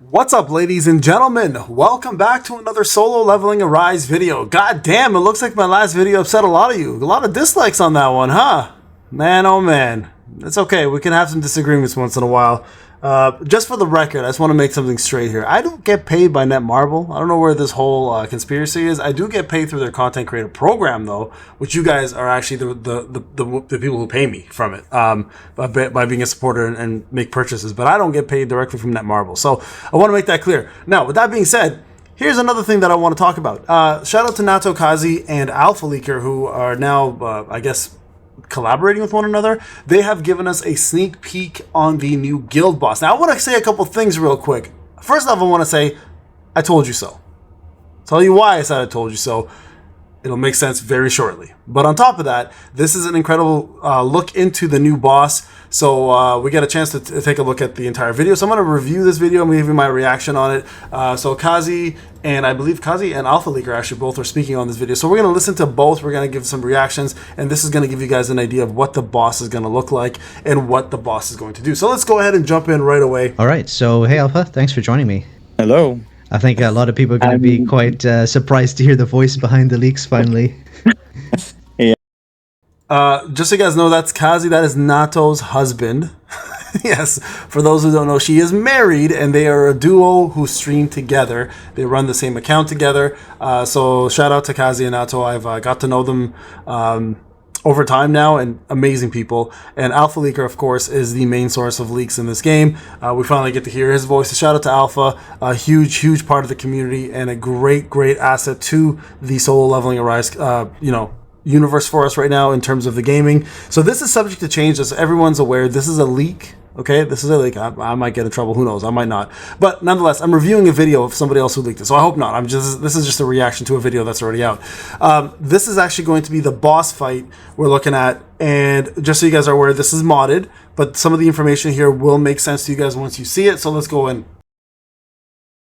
What's up, ladies and gentlemen? Welcome back to another solo leveling Arise video. God damn, it looks like my last video upset a lot of you. A lot of dislikes on that one, huh? Man, oh man. It's okay, we can have some disagreements once in a while. Just for the record, I just want to make something straight here. I don't get paid by Netmarble. I don't know where this whole conspiracy is. I do get paid through their content creator program, though, which you guys are actually the people who pay me from it by being a supporter and make purchases. But I don't get paid directly from Netmarble. So I want to make that clear. Now, with that being said, here's another thing that I want to talk about. Shout out to Nato Kazi and Alpha Leaker, who are now, I guess, collaborating with one another. They have given us a sneak peek on the new guild boss. Now I want to say a couple things real quick. First off, I want to say I told you so. Tell you why I said I told you so. It'll make sense very shortly. But on top of that, this is an incredible look into the new boss. So we get a chance to take a look at the entire video. So I'm going to review this video and give you my reaction on it. So Kazi and I believe Kazi and Alpha Leaker actually both are speaking on this video. So we're going to listen to both. We're going to give some reactions. And this is going to give you guys an idea of what the boss is going to look like and what the boss is going to do. So let's go ahead and jump in right away. All right. So hey, Alpha. Thanks for joining me. Hello. I think a lot of people are going to be quite surprised to hear the voice behind the leaks finally. Yeah. Just so you guys know, that's Kazi. That is Nato's husband. Yes, for those who don't know, she is married, and they are a duo who stream together. They run the same account together. So shout out to Kazi and Nato. I've got to know them over time now, and amazing people. And Alpha Leaker, of course, is the main source of leaks in this game. We finally get to hear his voice. Shout out to Alpha, a huge part of the community and a great asset to the solo leveling Arise, universe for us right now in terms of the gaming. So this is subject to change, as everyone's aware. This is a leak. Okay, this is a leak. I might get in trouble. Who knows? I might not. But nonetheless, I'm reviewing a video of somebody else who leaked it. So I hope not. This is just a reaction to a video that's already out. This is actually going to be the boss fight we're looking at. And just so you guys are aware, this is modded. But some of the information here will make sense to you guys once you see it. So let's go in.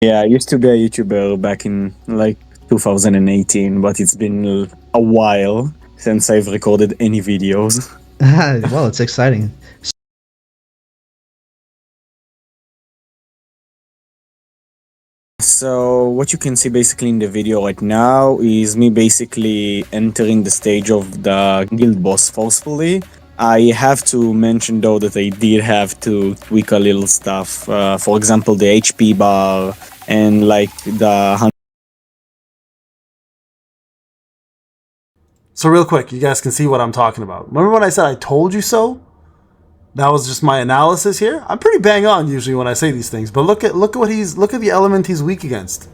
Yeah, I used to be a YouTuber back in like 2018, but it's been a while since I've recorded any videos. Well, it's exciting. So what you can see basically in the video right now is me basically entering the stage of the guild boss forcefully. I have to mention though that I did have to tweak a little stuff. For example, the HP bar and like the... So real quick, you guys can see what I'm talking about. Remember when I said I told you so? That was just my analysis here. I'm pretty bang on usually when I say these things, but look at the element he's weak against.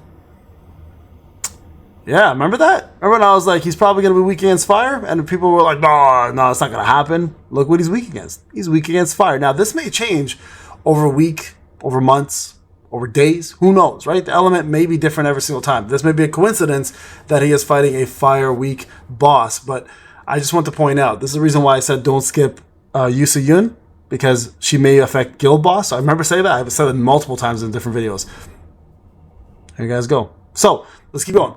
Yeah, remember that? Remember when I was like, he's probably gonna be weak against fire, and people were like, no, it's not gonna happen. Look what he's weak against. He's weak against fire. Now this may change over a week, over months, over days. Who knows, right? The element may be different every single time. This may be a coincidence that he is fighting a fire weak boss, but I just want to point out this is the reason why I said don't skip Yusa Yun, because she may affect guild boss. I remember saying that. I've said it multiple times in different videos. Here you guys go. So let's keep going.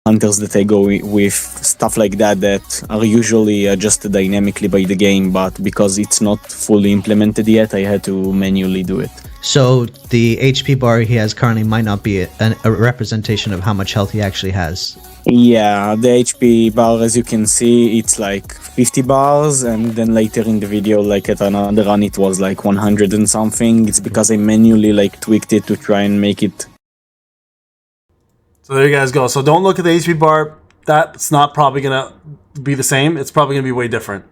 Hunters that I go with, stuff like that are usually adjusted dynamically by the game, but because it's not fully implemented yet, I had to manually do it. So the HP bar he has currently might not be a representation of how much health he actually has. Yeah, the HP bar, as you can see, it's like 50 bars, and then later in the video, like at another run, it was like 100 and something. It's because I manually like tweaked it to try and make it. So there you guys go. So don't look at the HP bar. That's not probably gonna be the same. It's probably gonna be way different.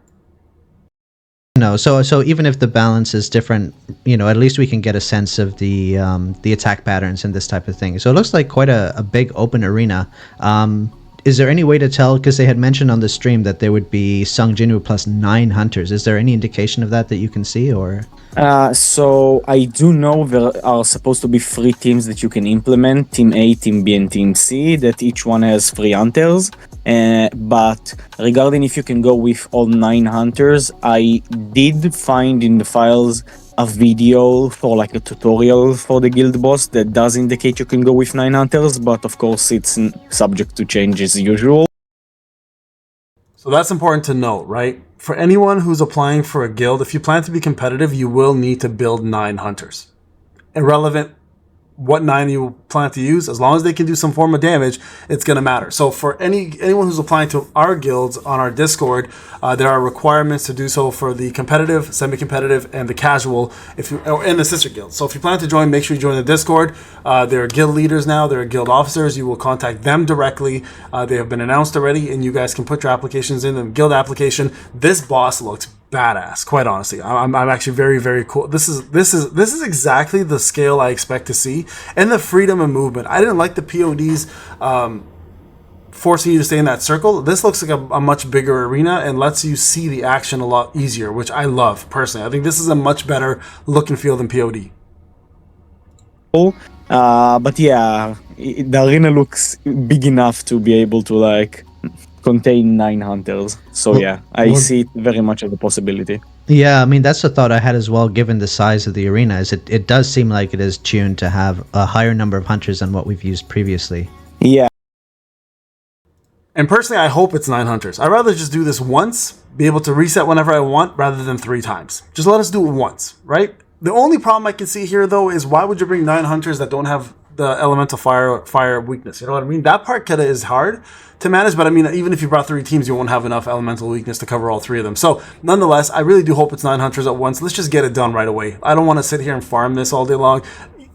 No, so even if the balance is different, at least we can get a sense of the attack patterns and this type of thing. So it looks like quite a big open arena. Is there any way to tell, because they had mentioned on the stream that there would be Sung Jinwoo plus 9 hunters. Is there any indication of that you can see, or? So I do know there are supposed to be 3 teams that you can implement, Team A, Team B, and Team C, that each one has 3 hunters. But regarding if you can go with all 9 hunters, I did find in the files a video for like a tutorial for the guild boss that does indicate you can go with 9 hunters, but of course it's subject to change as usual. So that's important to note, right? For anyone who's applying for a guild, if you plan to be competitive, you will need to build 9 hunters. Irrelevant what 9 you plan to use, as long as they can do some form of damage, it's going to matter. So for anyone who's applying to our guilds on our Discord, there are requirements to do so for the competitive, semi-competitive, and the casual, or in the sister guild. So if you plan to join, make sure you join the Discord. There are guild leaders now, there are guild officers. You will contact them directly. They have been announced already, and you guys can put your applications in the guild application. This boss looks badass, quite honestly. I'm actually very, very cool. This is exactly the scale I expect to see, and the freedom of movement. I didn't like the PODs forcing you to stay in that circle. This looks like a much bigger arena and lets you see the action a lot easier, which I love personally. I think this is a much better look and feel than POD. But yeah, the arena looks big enough to be able to like contain 9 hunters. So yeah, I see it very much as a possibility. Yeah, I mean, that's the thought I had as well, given the size of the arena, is it does seem like it is tuned to have a higher number of hunters than what we've used previously. Yeah. And personally, I hope it's 9 hunters. I'd rather just do this once, be able to reset whenever I want, rather than 3 times. Just let us do it once, right? The only problem I can see here, though, is why would you bring 9 hunters that don't have the elemental fire weakness? You know what I mean? That part kinda is hard to manage, but I mean, even if you brought 3 teams, you won't have enough elemental weakness to cover all 3 of them. So, nonetheless, I really do hope it's 9 hunters at once. Let's just get it done right away. I don't want to sit here and farm this all day long.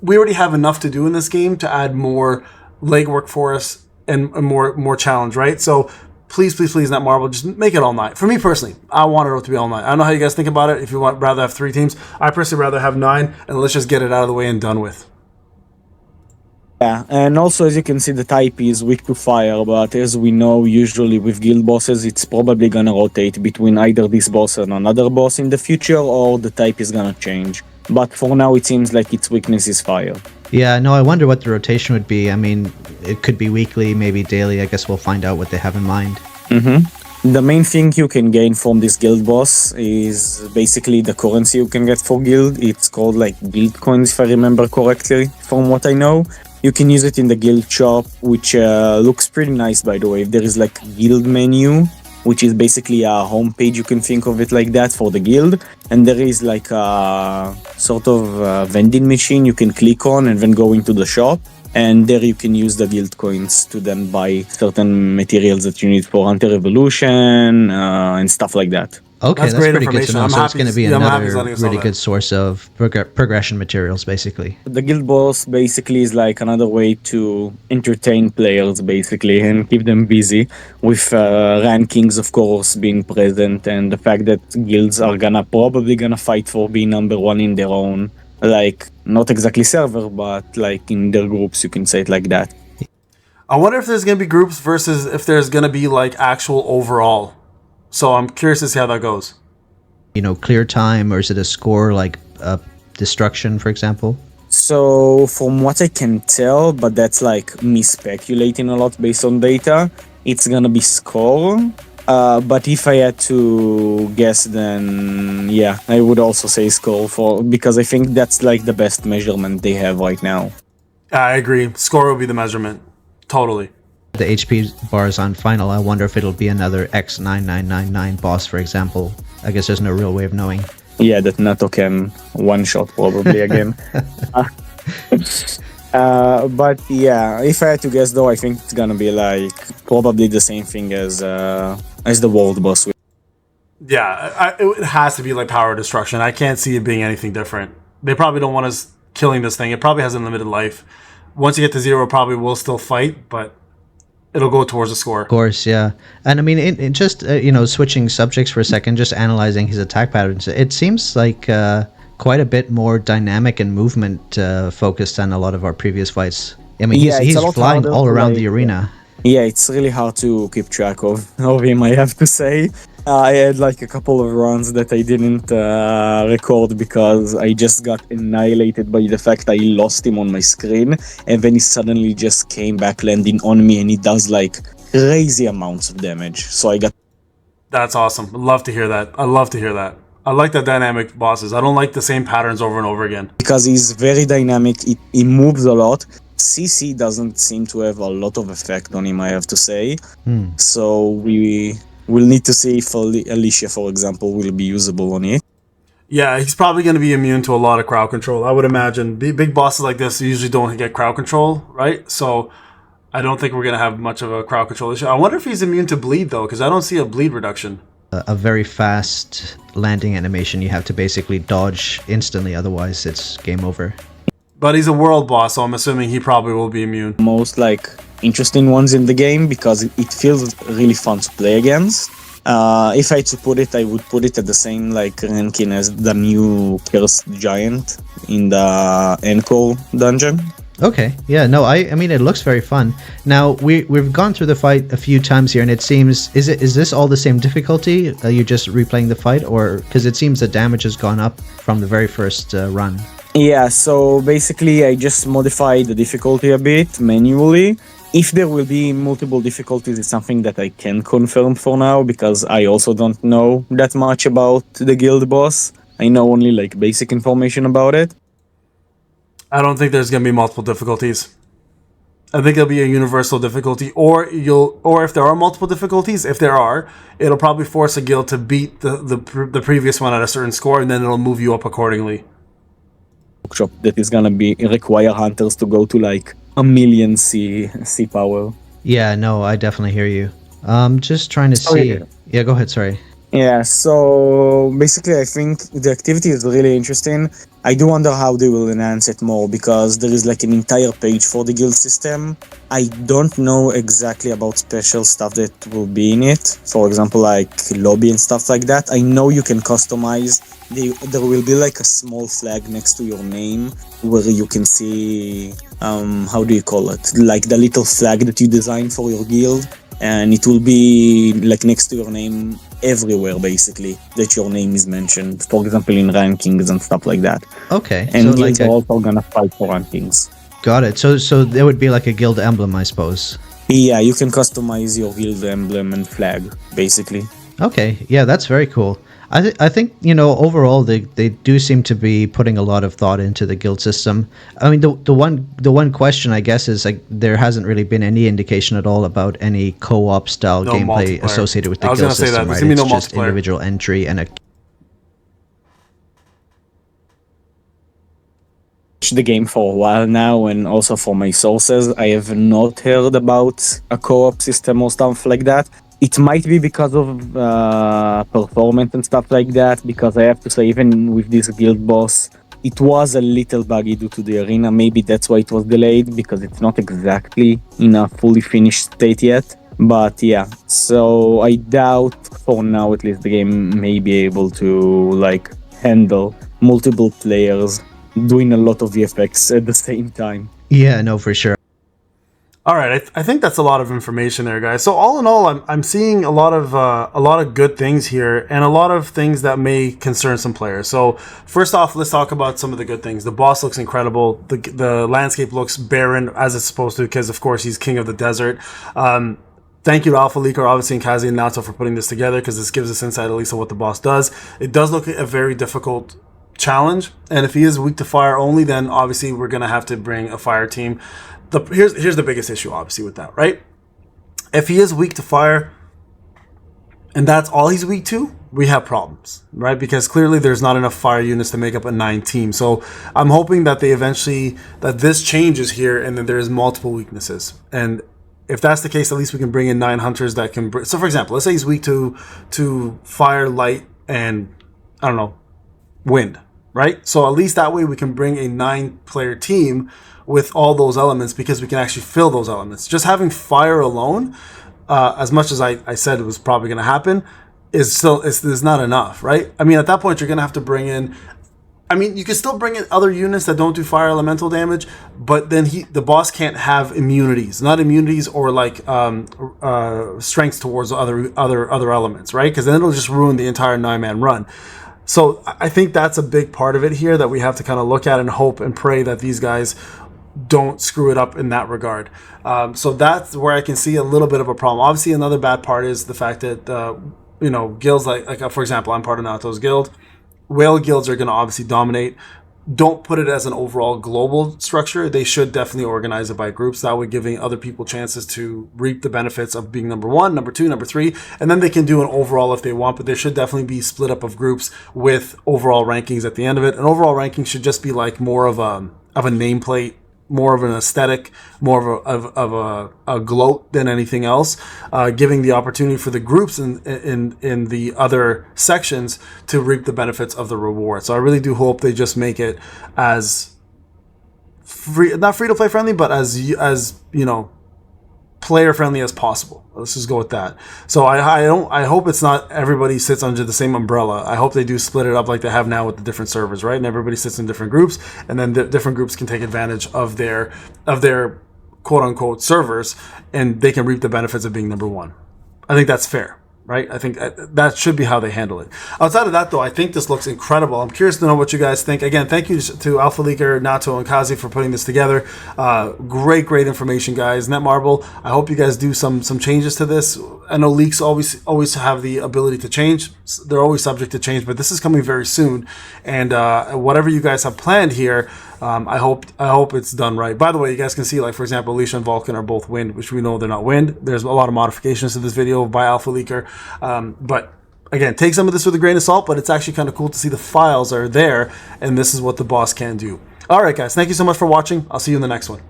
We already have enough to do in this game to add more legwork for us and more challenge, right? So, please, not Marvel, just make it all 9. For me personally, I want it to be all 9. I don't know how you guys think about it. If you want rather have 3 teams, I personally rather have 9, and let's just get it out of the way and done with. Yeah, and also as you can see, the type is weak to fire, but as we know, usually with guild bosses, it's probably gonna rotate between either this boss and another boss in the future, or the type is gonna change. But for now, it seems like its weakness is fire. Yeah, no, I wonder what the rotation would be. I mean, it could be weekly, maybe daily. I guess we'll find out what they have in mind. The main thing you can gain from this guild boss is basically the currency you can get for guild. It's called like guild coins, if I remember correctly, from what I know. You can use it in the guild shop, which looks pretty nice, by the way. There is like a guild menu, which is basically a homepage, you can think of it like that, for the guild. And there is like a sort of vending machine you can click on and then go into the shop. And there you can use the guild coins to then buy certain materials that you need for Hunter Evolution and stuff like that. Okay, that's great pretty good to know. information. So it's going to be I'm happy another he's letting us know really that. good source of progression materials, basically. The guild boss basically is like another way to entertain players, basically, and keep them busy with rankings, of course, being present, and the fact that guilds are probably gonna fight for being number 1 in their own, like, not exactly server, but like in their groups, you can say it like that. I wonder if there's going to be groups versus if there's going to be like actual overall. So I'm curious to see how that goes. You know, clear time, or is it a score like destruction, for example? So from what I can tell, but that's like me speculating a lot based on data, it's gonna be score. But if I had to guess, then yeah, I would also say score, because I think that's like the best measurement they have right now. I agree. Score will be the measurement. Totally. The HP bars on final, I wonder if it'll be another X9999 boss, for example. I guess there's no real way of knowing. Yeah, that Nato can one-shot probably again. But yeah, if I had to guess though, I think it's gonna be like probably the same thing as the world boss. Yeah, it has to be like power destruction. I can't see it being anything different. They probably don't want us killing this thing. It probably has a limited life. Once you get to 0, it probably will still fight, but it'll go towards the score. Of course, yeah. And I mean, it just, switching subjects for a second, just analyzing his attack patterns, it seems like quite a bit more dynamic and movement focused than a lot of our previous fights. I mean, he's flying all around the arena. Yeah, it's really hard to keep track of him, I have to say. I had like a couple of runs that I didn't record because I just got annihilated by the fact I lost him on my screen, and then he suddenly just came back landing on me, and he does like crazy amounts of damage. So I got... That's awesome. I'd love to hear that. I love to hear that. I like the dynamic bosses. I don't like the same patterns over and over again. Because he's very dynamic, he moves a lot. CC doesn't seem to have a lot of effect on him, I have to say. So We'll need to see if Alicia, for example, will be usable on it. Yeah, he's probably going to be immune to a lot of crowd control. I would imagine big bosses like this usually don't get crowd control, right? So I don't think we're going to have much of a crowd control issue. I wonder if he's immune to bleed, though, because I don't see a bleed reduction. A very fast landing animation. You have to basically dodge instantly, otherwise it's game over. But he's a world boss, so I'm assuming he probably will be immune. Most like interesting ones in the game because it feels really fun to play against. If I had to put it, I would put it at the same like ranking as the new Cursed Giant in the Encore dungeon. Okay, yeah, no, I mean, it looks very fun. Now, we've gone through the fight a few times here, and it seems, is this all the same difficulty? Are you just replaying the fight, or, because it seems the damage has gone up from the very first run? Yeah, so basically I just modified the difficulty a bit manually. If there will be multiple difficulties, it's something that I can confirm for now, because I also don't know that much about the guild boss. I know only like basic information about it. I don't think there's going to be multiple difficulties. I think there'll be a universal difficulty, or if there are multiple difficulties, if there are, it'll probably force a guild to beat the previous one at a certain score, and then it'll move you up accordingly. Workshop that is gonna be require hunters to go to like 1,000,000 C power. Yeah, no, I definitely hear you. Just trying to see. Yeah, go ahead, sorry. Yeah, so basically I think the activity is really interesting. I do wonder how they will enhance it more, because there is like an entire page for the guild system. I don't know exactly about special stuff that will be in it. For example, like lobby and stuff like that. I know you can customize. There will be like a small flag next to your name where you can see, how do you call it? Like the little flag that you design for your guild. And it will be like next to your name everywhere, basically, that your name is mentioned. For example, in rankings and stuff like that. Okay. And so guilds like are also gonna fight for rankings. got it. So there would be like a guild emblem, I suppose. Yeah, you can customize your guild emblem and flag, basically. Okay, yeah, that's very cool. I think, you know, overall they do seem to be putting a lot of thought into the guild system. I mean, the one question, I guess, is like there hasn't really been any indication at all about any co-op style gameplay associated with the guild system, right? It's just individual entry and a The game for a while now, and also for my sources, I have not heard about a co-op system or stuff like that. It might be because of performance and stuff like that, because I have to say, even with this guild boss, it was a little buggy due to the arena. Maybe that's why it was delayed, because it's not exactly in a fully finished state yet. But yeah, so I doubt for now at least the game may be able to like handle multiple players doing a lot of VFX at the same time. Yeah, no, for sure. All right, I think that's a lot of information there, guys. So all in all, I'm seeing a lot of good things here, and a lot of things that may concern some players. So first off, let's talk about some of the good things. The boss looks incredible. The landscape looks barren as it's supposed to, because of course he's king of the desert. Thank you to Alpha Leaker, obviously, and Kazi and Nato for putting this together, because this gives us insight at least of what the boss does. It does look a very difficult challenge, and if he is weak to fire only, then obviously we're gonna have to bring a fire team. Here's the biggest issue, obviously, with that, right? If he is weak to fire, and that's all he's weak to, we have problems, right? Because clearly there's not enough fire units to make up a 9 team. So I'm hoping that that this changes here, and that there's multiple weaknesses. And if that's the case, at least we can bring in 9 hunters that can. So for example, let's say he's weak to fire, light, and I don't know, wind, right? So at least that way we can bring a 9-player team with all those elements, because we can actually fill those elements. Just having fire alone, as much as I said it was probably going to happen, is not enough, right? I mean, at that point, you're going to have to bring in. I mean, you can still bring in other units that don't do fire elemental damage, but then the boss can't have immunities, not immunities or like strengths towards other elements, right? Because then it'll just ruin the entire 9-man run. So I think that's a big part of it here that we have to kind of look at and hope and pray that these guys don't screw it up in that regard. So that's where I can see a little bit of a problem. Obviously, another bad part is the fact that guilds like for example, I'm part of Nato's guild. Whale guilds are going to obviously dominate. don't put it as an overall global structure. They should definitely organize it by groups. That way, giving other people chances to reap the benefits of being number 1, number 2, number 3, and then they can do an overall if they want. But there should definitely be split up of groups with overall rankings at the end of it. An overall ranking should just be like more of a nameplate, more of an aesthetic, more of a gloat than anything else, giving the opportunity for the groups in the other sections to reap the benefits of the reward. So I really do hope they just make it as not free to play friendly, but as you know, player friendly as possible. Let's just go with that. So I hope it's not everybody sits under the same umbrella. I hope they do split it up like they have now with the different servers, right? And everybody sits in different groups, and then the different groups can take advantage of their quote unquote servers, and they can reap the benefits of being number 1. I think that's fair, right? I think that should be how they handle it. Outside of that, though, I think this looks incredible. I'm curious to know what you guys think. Again, thank you to Alpha Leaker, Nato, and Kazi for putting this together. Great information, guys. Netmarble, I hope you guys do some changes to this. I know leaks always have the ability to change. They're always subject to change, but this is coming very soon. And whatever you guys have planned here, I hope it's done right. By the way, you guys can see, like, for example, Alicia and Vulcan are both wind, which we know they're not wind. There's a lot of modifications to this video by Alpha Leaker. But again, take some of this with a grain of salt, but it's actually kind of cool to see the files are there, and this is what the boss can do. All right, guys, thank you so much for watching. I'll see you in the next one.